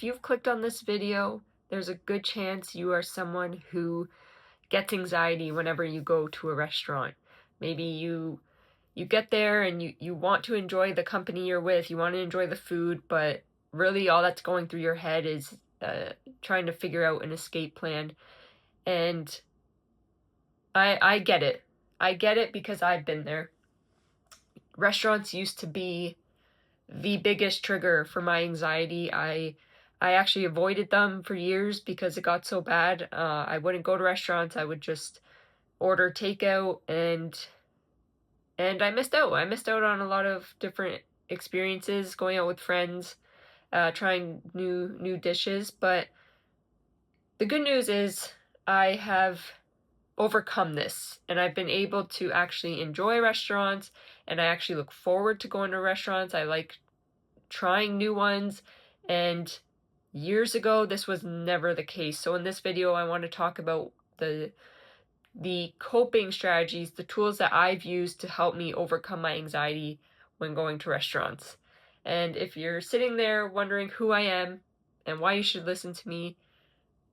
if you've clicked on this video, there's a good chance you are someone who gets anxiety whenever you go to a restaurant. Maybe you get there and you want to enjoy the company you're with, you want to enjoy the food, but really all that's going through your head is trying to figure out an escape plan. And I get it. I get it because I've been there. Restaurants used to be the biggest trigger for my anxiety. I actually avoided them for years because it got so bad. I wouldn't go to restaurants. I would just order takeout, and I missed out. I missed out on a lot of different experiences, going out with friends, trying new dishes. But the good news is I have overcome this, and I've been able to actually enjoy restaurants, and I actually look forward to going to restaurants. I like trying new ones, and years ago this was never the case. So in this video I want to talk about the coping strategies, the tools that I've used to help me overcome my anxiety when going to restaurants. And if you're sitting there wondering who I am and why you should listen to me,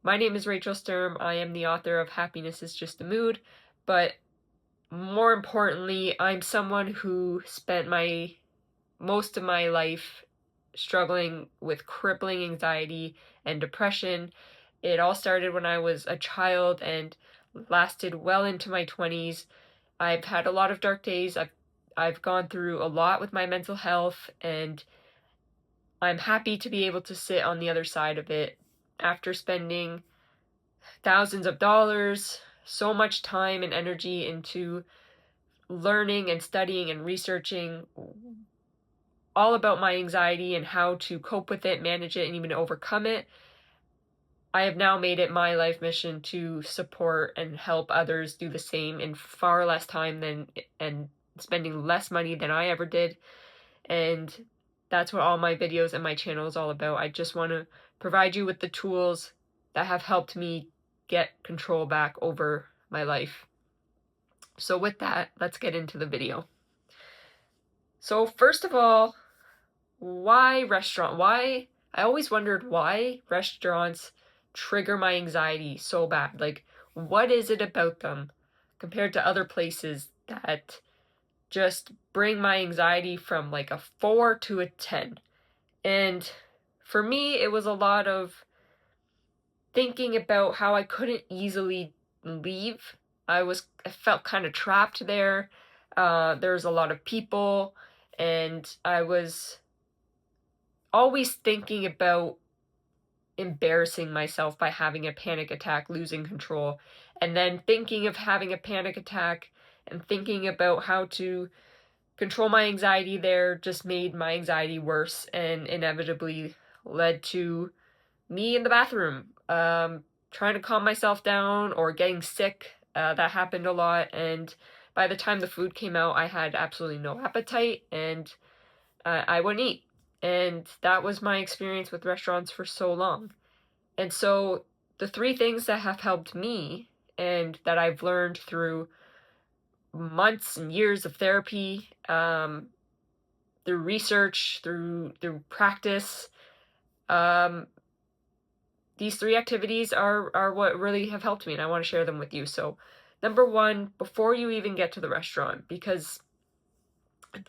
my name is Rachel Sturm. I am the author of Happiness is Just a Mood, but more importantly, I'm someone who spent most of my life struggling with crippling anxiety and depression. It all started when I was a child and lasted well into my 20s. I've had a lot of dark days. I've gone through a lot with my mental health, and I'm happy to be able to sit on the other side of it after spending thousands of dollars, so much time and energy into learning and studying and researching all about my anxiety and how to cope with it, manage it, and even overcome it. I have now made it my life mission to support and help others do the same in far less time and spending less money than I ever did. And that's what all my videos and my channel is all about. I just want to provide you with the tools that have helped me get control back over my life. So with that, let's get into the video. So first of all, why restaurant? Why? I always wondered why restaurants trigger my anxiety so bad. Like, what is it about them compared to other places that just bring my anxiety from like a 4 to a 10? And for me, it was a lot of thinking about how I couldn't easily leave. I felt kind of trapped there. There was a lot of people, and I was always thinking about embarrassing myself by having a panic attack, losing control, and then thinking of having a panic attack and thinking about how to control my anxiety there just made my anxiety worse and inevitably led to me in the bathroom, trying to calm myself down or getting sick. That happened a lot, and by the time the food came out, I had absolutely no appetite, and I wouldn't eat. And that was my experience with restaurants for so long. And so the three things that have helped me and that I've learned through months and years of therapy, through research, through practice, these three activities are what really have helped me, and I want to share them with you. So number one, before you even get to the restaurant, because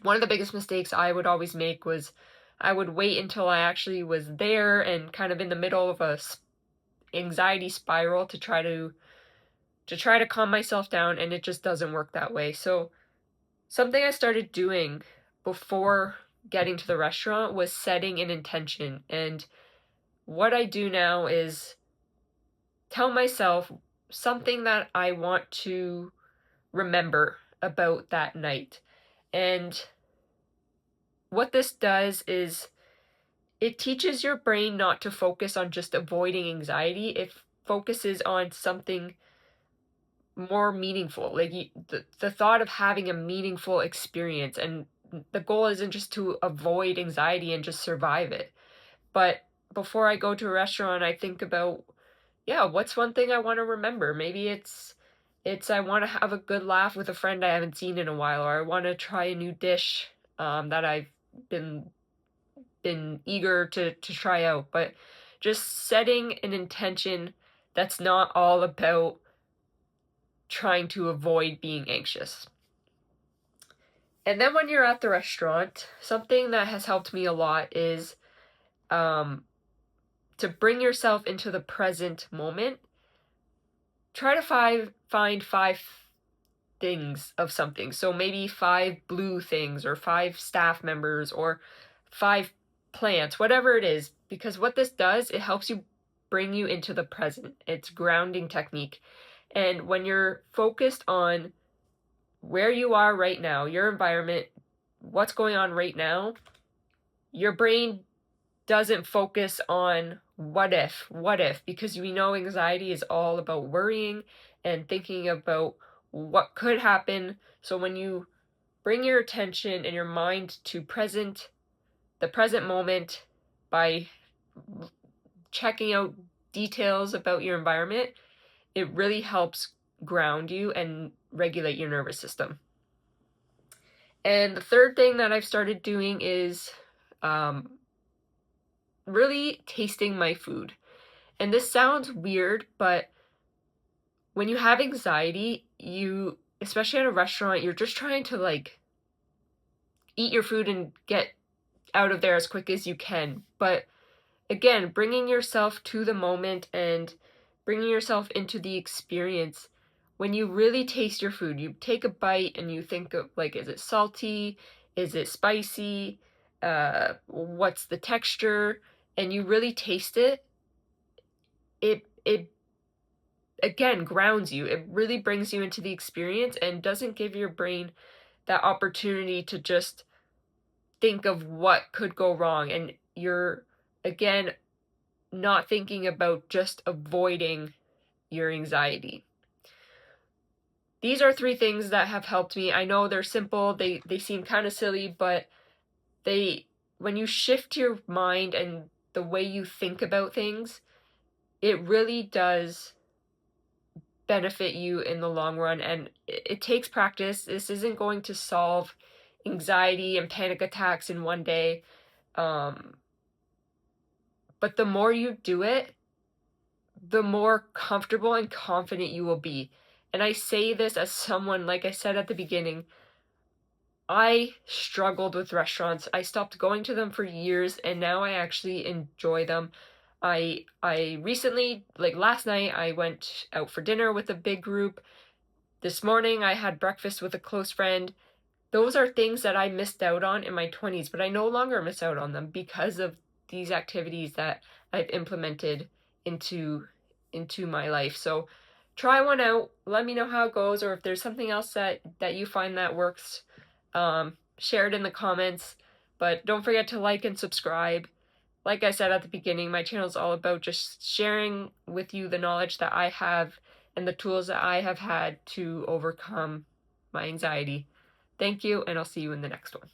one of the biggest mistakes I would always make was I would wait until I actually was there and kind of in the middle of a anxiety spiral to try to calm myself down, and it just doesn't work that way. So something I started doing before getting to the restaurant was setting an intention. And what I do now is tell myself something that I want to remember about that night. And what this does is it teaches your brain not to focus on just avoiding anxiety. It focuses on something more meaningful, like the thought of having a meaningful experience. And the goal isn't just to avoid anxiety and just survive it. But before I go to a restaurant, I think about, yeah, what's one thing I want to remember? Maybe it's I want to have a good laugh with a friend I haven't seen in a while, or I want to try a new dish that I've been eager to try out. But just setting an intention that's not all about trying to avoid being anxious. And then when you're at the restaurant, something that has helped me a lot is to bring yourself into the present moment. Try to find 5 things of something. So maybe 5 blue things, or 5 staff members, or 5 plants, whatever it is. Because what this does, it helps you bring you into the present. It's grounding technique. And when you're focused on where you are right now, your environment, what's going on right now, your brain doesn't focus on what if, because we know anxiety is all about worrying and thinking about what could happen. So when you bring your attention and your mind to the present moment by checking out details about your environment, it really helps ground you and regulate your nervous system. And the third thing that I've started doing is really tasting my food. And this sounds weird, but when you have anxiety, especially at a restaurant, you're just trying to like eat your food and get out of there as quick as you can. But again, bringing yourself to the moment and bringing yourself into the experience, when you really taste your food, you take a bite and you think of like, is it salty? Is it spicy? What's the texture? And you really taste it. It again grounds you. It really brings you into the experience and doesn't give your brain that opportunity to just think of what could go wrong. And you're, again, not thinking about just avoiding your anxiety. These are 3 things that have helped me. I know they're simple, they seem kind of silly, but when you shift your mind and the way you think about things, it really does benefit you in the long run. And it takes practice. This isn't going to solve anxiety and panic attacks in one day. But the more you do it, the more comfortable and confident you will be. And I say this as someone, like I said at the beginning, I struggled with restaurants. I stopped going to them for years, and now I actually enjoy them. I recently, like last night, I went out for dinner with a big group. This morning, I had breakfast with a close friend. Those are things that I missed out on in my 20s, but I no longer miss out on them because of these activities that I've implemented into my life. So try one out. Let me know how it goes, or if there's something else that you find that works, share it in the comments. But don't forget to like and subscribe. Like I said at the beginning, my channel is all about just sharing with you the knowledge that I have and the tools that I have had to overcome my anxiety. Thank you, and I'll see you in the next one.